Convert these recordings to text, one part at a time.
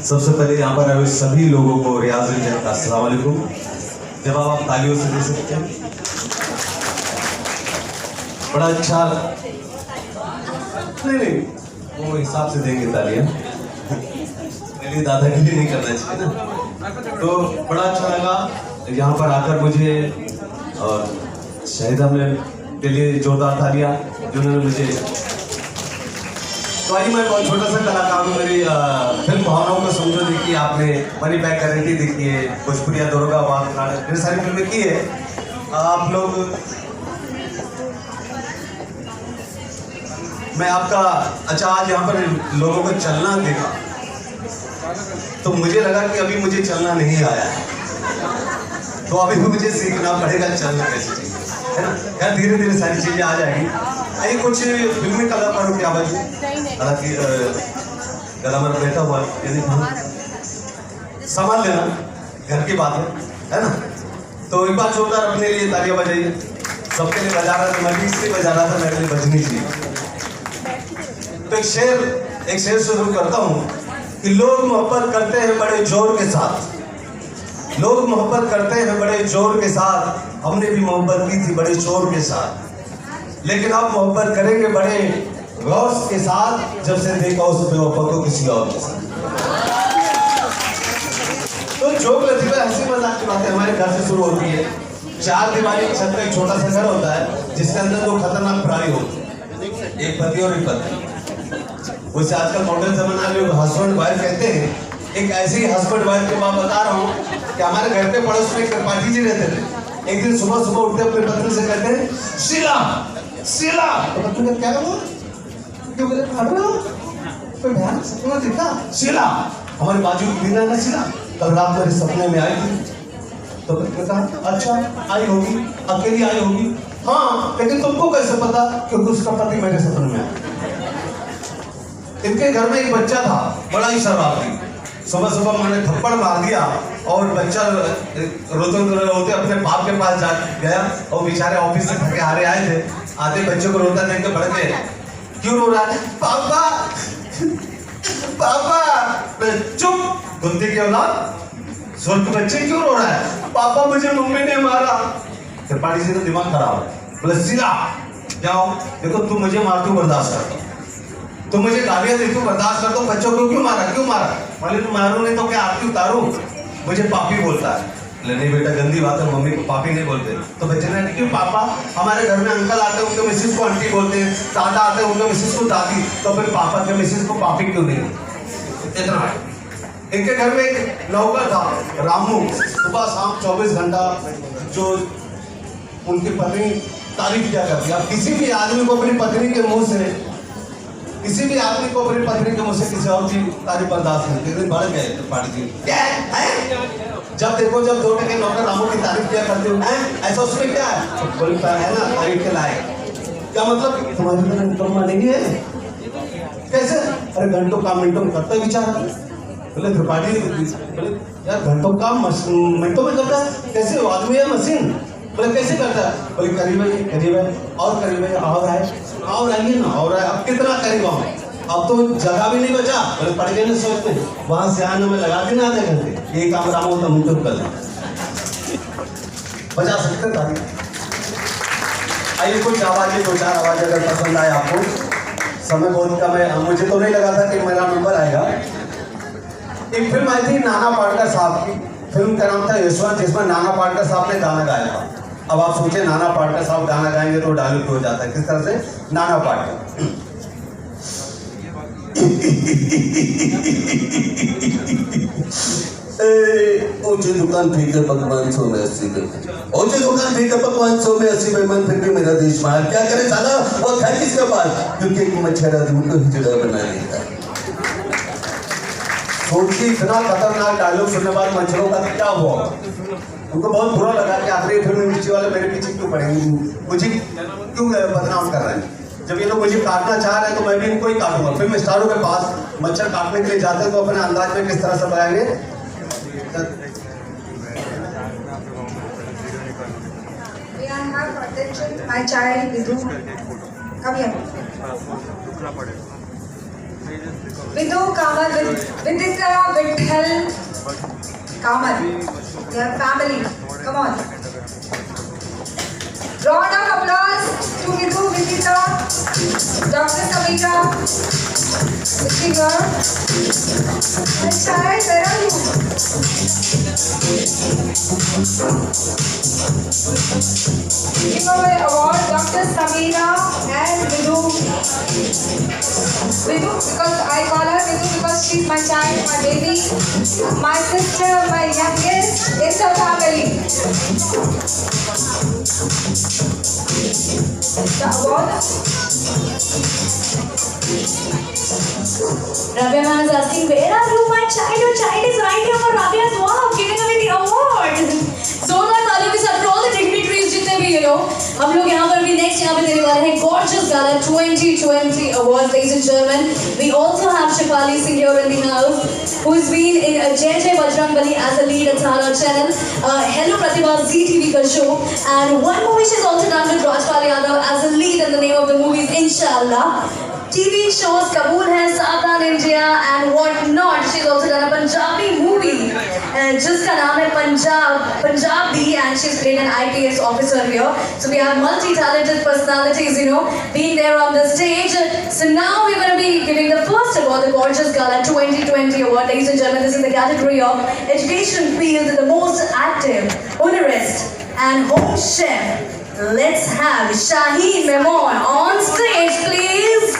सबसे पहले यहाँ पर आए सभी लोगों को रियाज का अस्सलाम वालेकुम। जवाब आप तालियों से दे सकते हैं। बड़ा अच्छा, नहीं वो हिसाब से देंगे तालियां, मेरे लिए दादागिरी नहीं करना चाहिए ना। तो बड़ा अच्छा लगा यहाँ पर आकर मुझे, और शाहिदा में के लिए जोरदार तालियां जिन्होंने मुझे। तो आज मैं बहुत छोटा सा कलाकार हूँ। मेरी फिल्म भावनाओं को समझो देखी आपने, मनी बैक गारंटी देखी है, भोजपुरिया दरोगा बात नाटक, ढेर सारी फिल्में की है आप लोग। मैं आपका अच्छा आज यहाँ पर लोगों को चलना देखा तो मुझे लगा कि अभी मुझे चलना नहीं आया है, तो अभी मुझे सीखना पड़ेगा चलना कैसे, है ना। यार धीरे धीरे सारी चीजें आ जाएगी। आइए कुछ फिल्मी कलाकारों की आवाज, हालांकि गला मेरा बैठा हुआ यदि संभाल लेना, घर की बात है ना। तो एक बार जोरदार अपने लिए तालियां बजाइए। सबके लिए बजा रहा था, मैं भी इसलिए बजा रहा था, मेरे लिए बजनी चाहिए। तो एक शेर शुरू करता हूँ कि लोग मोहब्बत करते हैं बड़े जोर के साथ, लोग मोहब्बत करते हैं बड़े जोर के साथ, हमने भी मोहब्बत की थी बड़े शोर के साथ, लेकिन आप मोहब्बत करेंगे बड़े गौर के साथ जब से देखा उस बेवफा को किसी और के साथ। तो जोक लतीफा हंसी मजाक की बातें हमारे घर से शुरू होती है। 4 दीवारी की छत का एक छोटा सा घर होता है जिसके अंदर 2 खतरनाक प्राणी होते हैं, एक पति और एक पत्नी। वैसे आजकल मॉडर्न जमाना में हस्बैंड वाइफ कहते हैं। एक ऐसे ही हस्बैंड वाइफ के बात बता रहा हूँ कि हमारे घर पे पड़ोस में त्रिपाठी जी रहते थे। एक दिन सुबह सुबह उठते अपनी पत्नी से कहते हैं शीला शीला, तो पत्नी ने क्या कहा, क्यों बोले भाग रहे हो, कोई ध्यान सपना देखा, शीला हमारी बाजू की बिना ना शीला कल रात मेरे सपने में आई थी। तो पत्नी कहा अच्छा आई होगी, अकेली आई होगी। हाँ लेकिन तुमको कैसे पता, क्योंकि उसका पति मेरे सपने में आया। इनके घर में एक बच्चा था बड़ा ही शरारती। सुबह सुबह मैंने थप्पड़ मार दिया और बच्चा रोते रोते अपने बाप के पास जा गया और बेचारे ऑफिस से थके हारे आए थे। आते बच्चे को रोता देख के बढ़ गए, क्यों रो रहा है, पापा पापा। चुप कुत्ते की औलाद, सोच के बच्चे क्यों रो रहा है, पापा मुझे मम्मी ने मारा। त्रिपाठी जी का दिमाग खराब है, बोले सीधा जाओ, देखो तुम मुझे मारती हो बर्दाश्त करता, तुम मुझे गालियां देती हो बर्दाश्त करता हूँ, बच्चों को क्यों मारा, क्यों मारा। मालिक मारू नहीं तो क्या आरती उतारू, मुझे पापी बोलता है। नहीं बेटा गंदी बात है, मम्मी को पापी नहीं बोलते। तो बच्चे ने क्यों पापा, हमारे घर में अंकल आते हैं उनके मिसेज को आंटी बोलते हैं, दादा आते हैं उनके मिसेज को दादी, तो फिर पापा के मिसेज को पापी क्यों नहीं। इतना इनके घर में एक नौकर था रामू, सुबह शाम 24 घंटा जो उनकी पत्नी तारीफ किया करती है। किसी भी आदमी को अपनी पत्नी के मुंह से, किसी भी आदमी को अपनी पत्नी के मुंह से किसी और की तारीफ बर्दाश्त नहीं। एक दिन बढ़ गए त्रिपाठी जी, जब देखो जब 2 टके नौकर रामू की तारीफ किया करते हो, ऐसा उसमें क्या है, बोलता है ना तारीफ के लायक, क्या मतलब तुम्हारी तरह निकम्मा नहीं है, कैसे, अरे घंटों काम मिनटों में करता है विचार। बोले त्रिपाठी बोले यार घंटों काम मिनटों में करता है, कैसे आदमी है मशीन। बोले कैसे करता है, बोले करीब है और करीब है और है और आइए ना और है, अब कितना करीब आऊँ, अब तो जगह भी नहीं बचा। बोले पड़ गए ना सोचते, वहां से आने में लगा देना आधे घंटे, ये काम राम होता मुझे कर बजा सकते ताली। आइए कुछ आवाजें, 2-4 आवाजें अगर पसंद आए आपको, समय बहुत कम है, मुझे तो नहीं लगा था कि मेरा नंबर आएगा। एक फिल्म आई थी नाना पाटेकर साहब की, फिल्म का नाम था यशवंत, जिसमें नाना पाटेकर साहब ने गाना गाया था। अब आप सोचे नाना पाटेकर साहब गाना गाएंगे तो डायलॉग हो जाता है, किस तरह से, नाना पाटेकर ऊंची दुकान फीके पकवान 100 में 80 में, ऊंची दुकान फीके पकवान 100 में 80 में, मन फिर भी मेरा देश महान, क्या करे साला और खाए किसके पास, क्योंकि एक मच्छर आदमी को हिजड़ा बना लेता है। सोचिए इतना खतरनाक डायलॉग सुनने बाद मच्छरों का क्या हुआ, उनको बहुत बुरा लगा कि आखिरी फिल्म में नीचे वाले मेरे पीछे क्यों पड़े, मुझे क्यों बदनाम कर रहे हैं। जब ये लोग मुझे काटना चाह रहे हैं तो मैं भी इनको ही काटूंगा। फिल्म स्टारों के पास मच्छर काटने के लिए जाते हैं तो अपने अंदाज में किस तरह से लगाएंगे। Vidhu Kamal, Viditra Vithal Kamal. Their family. Come on. Round of applause to Vidhu, Viditra, Dr. Samira, wishing her. And child, where are you? Giving away award, Dr. Samira and Vidhu. Vidhu, because I call her Vidhu because she's my child, my baby, my sister, my youngest. It's a family. The award. Rabia ma'am is asking, where are you, my child? Your child is right here for Rabia's wow, giving away the award. जोरदार तालियों के साथ for all the dignitaries जितने भी हम लोग यहाँ पर भी next यहाँ पे देने वाले हैं Gorgeous Gala 2020 Awards, ladies and gentlemen. We also have Shefali Singh here in the house, who's been in Jai Jai Bajrangbali as a lead at Sahara Channel, Hello Pratibha ZTV ka show, and one movie she's also done with Rajpal Yadav as a lead, and the name of the movie is Inshallah. TV shows Kabool Hai, Saavdhan India and what not. She's also done a Punjabi movie जिसका नाम है Punjabi, and she's played an IPS officer here. So we have multi-talented personalities, being there on the stage. So now we're going to be giving the first award, the Gorgeous Gala 2020 Award. Ladies and gentlemen, this is the category of education field, the most active, honorist and home chef. Let's have Shaheen Memon on stage, please.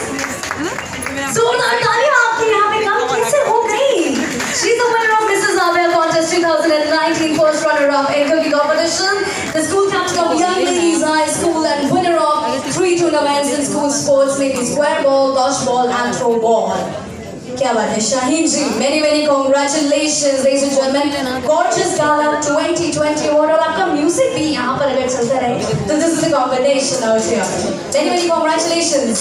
जोरदार तालियां आपके यहाँ पे कम कैसे हो गई? She's the winner of Mrs. Avia Contest 2019, first runner-up in cooking competition, the school captain of Young Ladies High School, and winner of 3 tournaments in school sports, maybe square ball, dodgeball, and throw ball. क्या बात है शाहीन जी, many congratulations ladies and gentlemen. Gorgeous Gala 2020 award, और आपका music भी यहाँ पर अगर चलता रहे तो this is the combination out here. Many congratulations.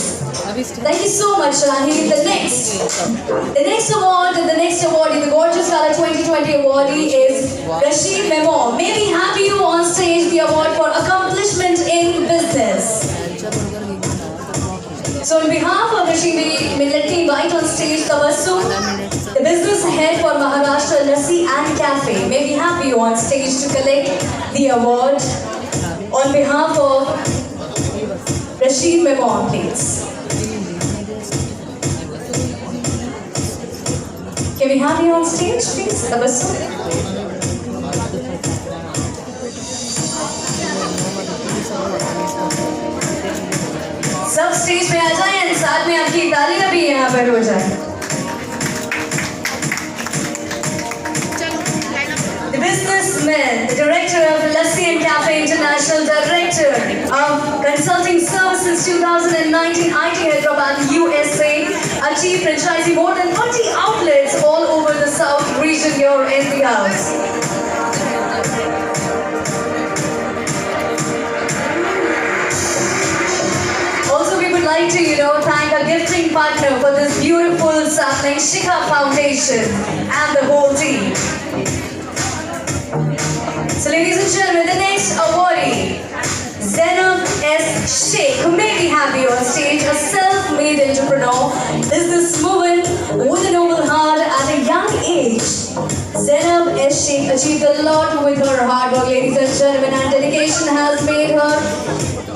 Thank you so much Shaheen. The next awardee, the Gorgeous Gala 2020 awardee is Rashid Memon. May we have you on stage, the award for accomplishment in business. So on behalf of Rashid, let me invite on stage Tabassu, the business head for Maharashtra Lassi and Cafe. May we have you on stage to collect the award on behalf of Rashid Memon, please. Can we have you on stage, please, Tabassu? सब stage पे आ जाएं और साथ में आपकी तालियां भी यहाँ पर हो जाए. The businessman, the director of Lassi and Cafe International, director of Consulting Services 2019, IT Hyderabad, USA, achieved franchising more than 30 outlets all over the South region here in the house. Like to thank our gifting partner for this beautiful sapling, Shikha Foundation, and the whole team. So ladies and gentlemen, the next awardee, Zainab S. Sheikh, who may be happy on stage, a self-made entrepreneur, businesswoman with a noble heart at a young age. Zainab S. Sheikh achieved a lot with her hard work, ladies and gentlemen, and dedication has made her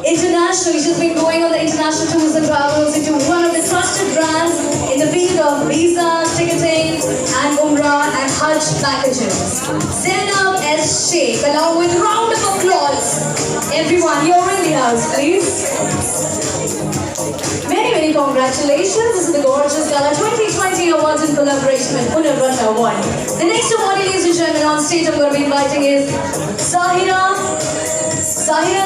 international. She's been going on the international tours and travels into one of the trusted brands in the field of visas, ticketing, and Umrah and Hajj packages. Zainab S. Sheikh, along with a round of applause. Everyone here in the house, please. Many congratulations. This is the Gorgeous Gala 2020 Awards in collaboration with Unarvana One. The next award, ladies and gentlemen, on stage I'm going to be inviting is Sahira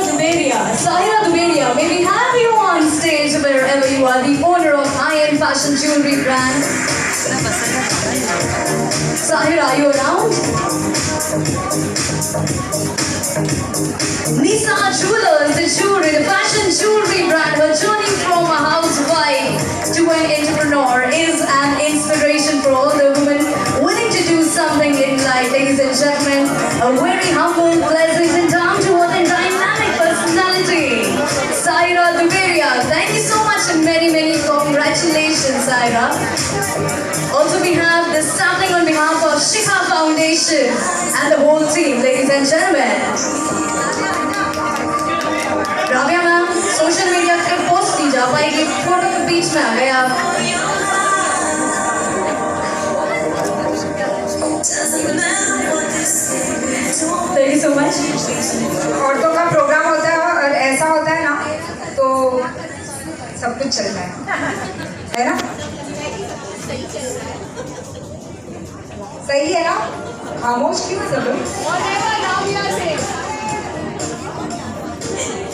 Duberia. Sahira Duberia, may we have you on stage wherever you are, the owner of high-end fashion jewelry brand. Sahira, are you around? Nisa Jewelers, the fashion jewelry brand, her journey from a housewife to an entrepreneur is an inspiration for all the women willing to do something in life. Ladies and gentlemen, a very humble, pleasant, and down-to-earth and dynamic personality, Sahira Duberia. Thank you so much and many congratulations, Sahira. Saira. Also we have the sampling on behalf of Shikha Foundation and the whole team, ladies and gentlemen. Rabia ma'am social media पे post की जा पाएगी, photo के बीच में आ गए आप। Thank you so much. औरतों का प्रोग्राम होता है और ऐसा होता है ना तो सब कुछ चलता है ना? सही है ना? खामोश क्यों सब लोग?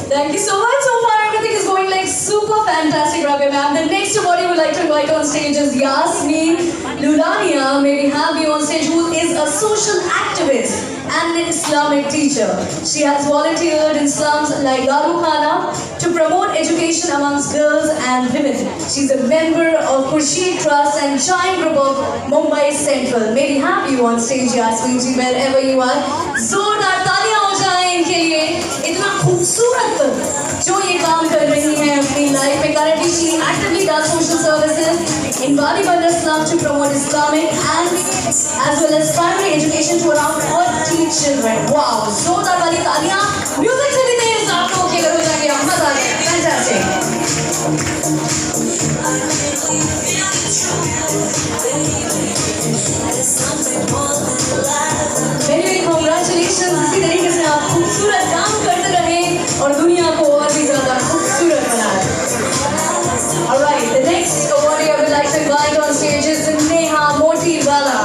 Thank you so much. So far, everything is going like super fantastic, Rabia ma'am. The next award we would like to invite on stage is Yasmin Lulania. May we have you on stage, who is a social activist and an Islamic teacher. She has volunteered in slums like Garu Khana to promote education amongst girls and women. She's a member of Khurshid Trust and Shine Group of Mumbai Central. May we have you on stage, Yasmin ji, wherever you are. जोरदार तालियां हो जाएं इनके लिए, इतना खूबसूरत जो ये काम कर रही हैं अपनी लाइफ में. Currently she actively does social services in Wadi Bandar slum to promote Islamic and as well as primary education to around 40 children. Wow, जोरदार वाली तालियां. म्यूजिक से भी तेज आप लोगों के घर हो जाएंगे, मजा आ गया. Fantastic. Many congratulations. इसी तरीके से आप खूबसूरत काम करते रहें और दुनिया को और भी ज़्यादा खूबसूरत बनाएं. Alright, the next awardee I would like to invite on stage is Neha Motiwala.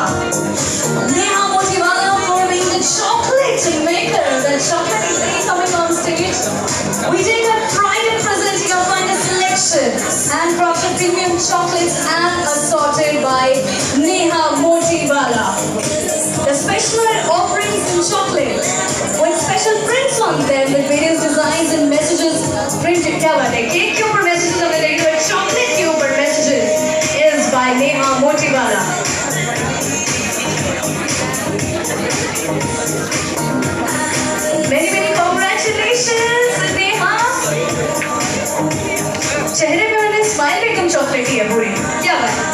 Neha Motiwala for being the chocolate maker. The chocolate lady coming on stage. We take a pride in presenting our finest selection and crafted premium chocolates and assorted by Neha Motiwala. The special offerings in chocolate with special prints on them with various designs and messages printed. क्या बात है? Cake के ऊपर messages हमें देंगे और chocolate के ऊपर messages is by Neha Motiwala. Many congratulations Neha. चेहरे पे मैंने smile भी एकदम chocolatey है पूरी. क्या बात है?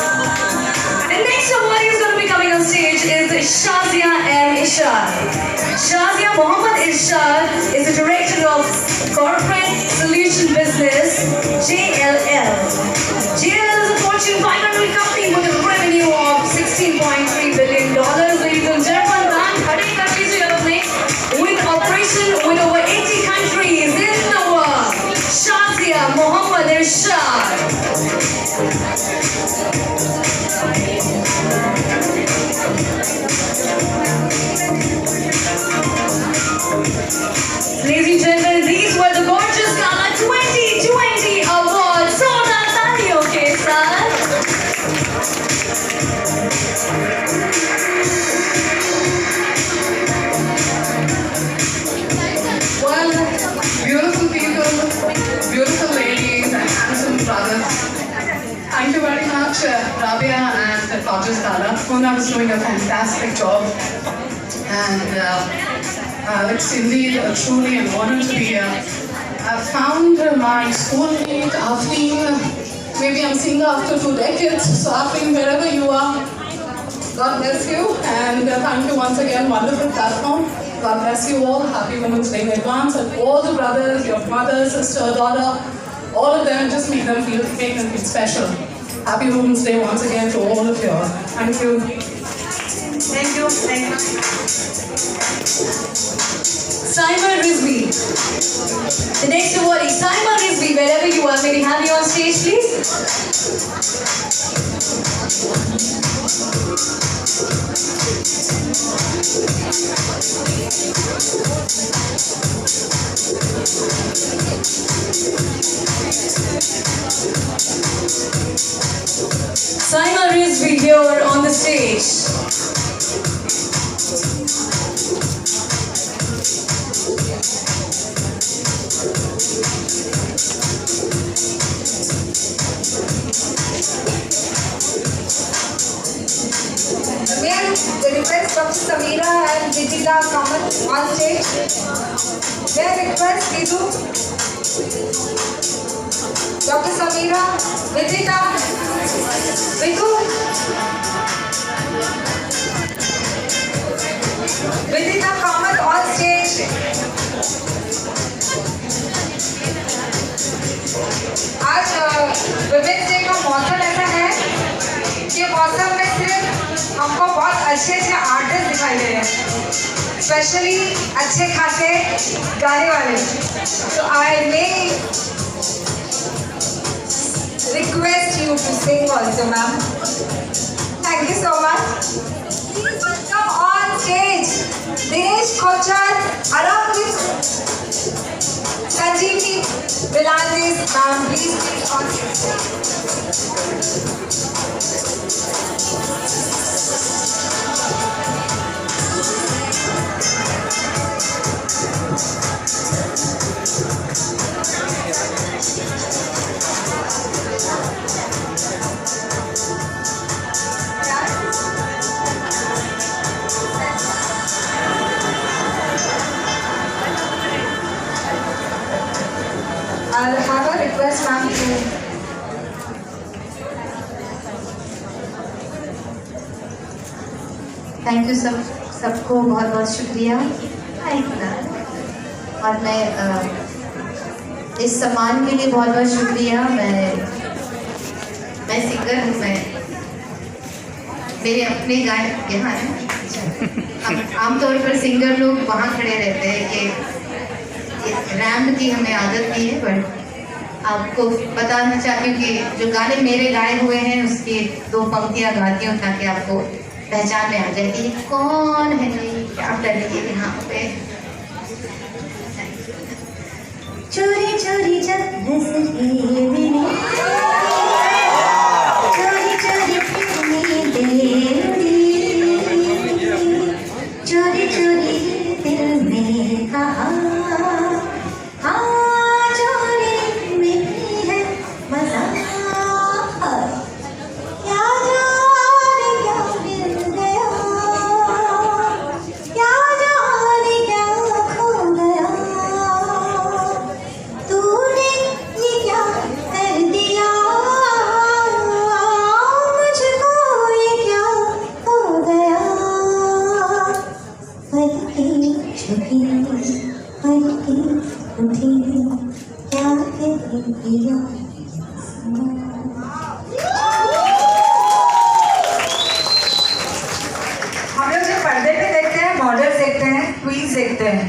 The next award is going to be coming on stage is Shazia M. Irshad. Shazia Mohammed Irshad is the director of Corporate Solution Business, JLL. JLL is a Fortune 500 company with a revenue of $16.3 billion. Ladies and gentlemen, man, खड़े कर दीजिए अपने with operation with over 80 countries in the world. Shazia Mohammed Irshad. Ladies and gentlemen, these were the gorgeous Gala 2020 awards. So Natalio ke saath. Well, beautiful people, beautiful ladies and handsome brothers. Thank you very much, Rabia and Gorgeous Gala. Mona was doing a fantastic job. And it's indeed truly an honor to be here. I found my schoolmate Afreen, maybe I'm seeing her after 2 decades, so Afreen, wherever you are, God bless you, and thank you once again, wonderful platform. God bless you all, happy Women's Day in advance, and all the brothers, your mother, sister, daughter, all of them, just make them feel special. Happy Women's Day once again to all of you. Thank you. Thank you. Thank you. Saima Rizvi. The next awardee, Saima Rizvi, wherever you are, may we have you on stage, please? Saima Rizvi here on the stage. May I request Dr. Samira and Vidita come on stage? May I request Vidhu? Dr. Samira, Vidita, Viku. Vidita, Kamath on stage. आज women's day का मौसम ऐसा है कि मौसम में सिर्फ हमको बहुत अच्छे अच्छे आर्टिस्ट दिखाई दे रहे हैं, स्पेशली अच्छे खासे गाने वाले. तो आई मे request you to sing also, ma'am. Thank you so much. Please welcome on stage Dinesh Kochar along with Sanjeevni Vilandis, ma'am. Please on stage. I'll have a request, ma'am, to thank you सबको बहुत बहुत शुक्रिया. और मैं इस सम्मान के लिए बहुत बहुत शुक्रिया. मैं सिंगर हूँ. मैं मेरे अपने गाने यहाँ हैं. आमतौर पर सिंगर लोग वहाँ खड़े रहते हैं कि रैम्प की हमें आदत नहीं है, बट आपको बताना चाहती हूँ कि जो गाने मेरे गाए हुए हैं उसकी 2 पंक्तियाँ गाती हूँ ताकि आपको पहचान में आ जाए कि कौन है, क्या कर रही है यहाँ पे. चोरी चोरी जब नजर मेरी, चोरी चोरी चोरी चोरी दिल में कहा, हाँ चोरी में है मजा. क्या जाने क्या मिल गया, क्या जाने क्या खो गया, तूने ये क्या कर दिया, मुझको ये क्या हो गया. पलके छुपी पलके उठी, क्या कह दिया. हम लोग जो पर्दे पे देखते हैं, मॉडल्स देखते हैं, क्वींस देखते हैं,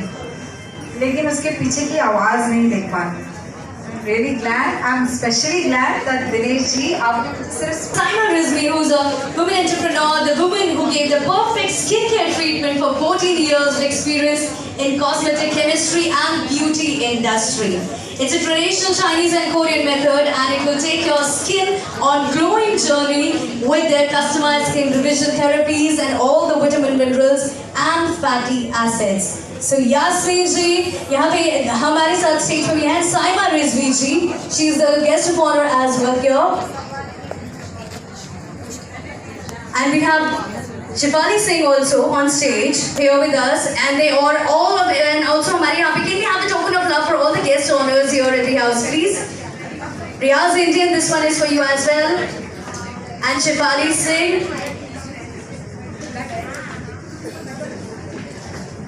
लेकिन उसके पीछे की आवाज नहीं देख पाते. Really glad, I'm especially glad that Dinesh ji, आप सिर्फ Saima Rizvi, who's a woman entrepreneur, the woman who gave the perfect skincare treatment for 14 years of experience in cosmetic chemistry and beauty industry. It's a traditional Chinese and Korean method, and it will take your skin on glowing journey with their customized skin revision therapies and all the vitamin minerals and fatty acids. So Yasmin ji, यहाँ पे हमारे साथ stage पे भी हैं साइमा रिजवी जी. She is the guest of honor as well here. And we have Shefali Singh also on stage here with us, and they are all of it, and also हमारे यहाँ पे, can we have the token of love for all the guest honors here at the house, please? Riyaz Indian, this one is for you as well, and Shefali Singh.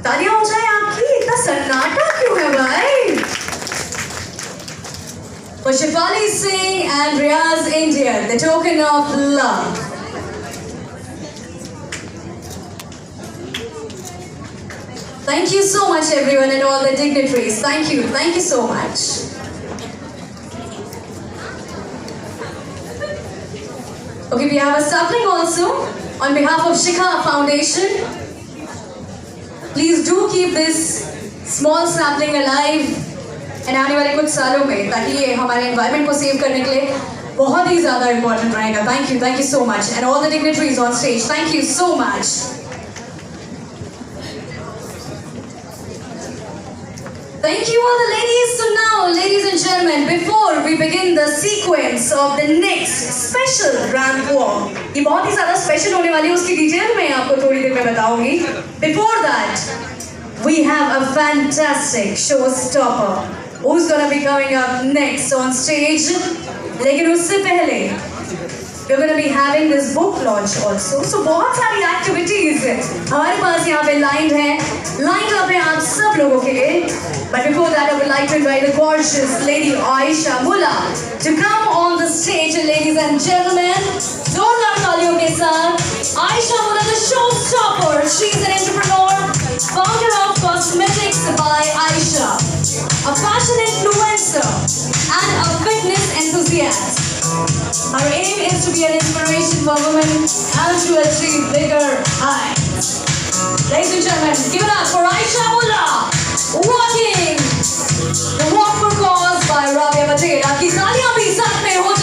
तालियां हो जाए आपकी, इतना सन्नाटा क्यों है भाई? For Shefali Singh and Riyaz Indian, the token of love. Thank you so much everyone and all the dignitaries. Thank you so much. Okay, we have a sapling also on behalf of Shikha Foundation. Please do keep this small sapling alive and आने वाले कुछ सालों में, ताकि ये हमारे environment को save करने के लिए बहुत ही ज़्यादा important रहेगा. Thank you so much, and all the dignitaries on stage. Thank you so much. Thank you all the ladies. So now, ladies and gentlemen, before we begin the sequence of the next special ramp walk, ये बहुत ही ज़्यादा special होने वाली है, उसकी detail मैं आपको थोड़ी देर में बताऊंगी. Before that, we have a fantastic showstopper. who's gonna be coming up next on stage. लेकिन उससे पहले we're gonna be having this book launch also. So बहुत सारी activities हमारे पास यहाँ पे lined है. Lined up है आप सब लोगों के लिए. But before that, I would like to invite the gorgeous lady Aisha Mulla to come on the stage. And ladies and gentlemen, जोरदार तालियों के साथ Aisha Mulla, the showstopper. She's an entrepreneur, founder of Cosmetics by Aisha, a fashion influencer, and a fitness enthusiast. Her aim is to be an inspiration for women and to achieve bigger heights. Ladies and gentlemen, give it up for Aisha Mulla, walking the Walk for Cause by Rabia Patel. आपकी तालियां भी साथ में हो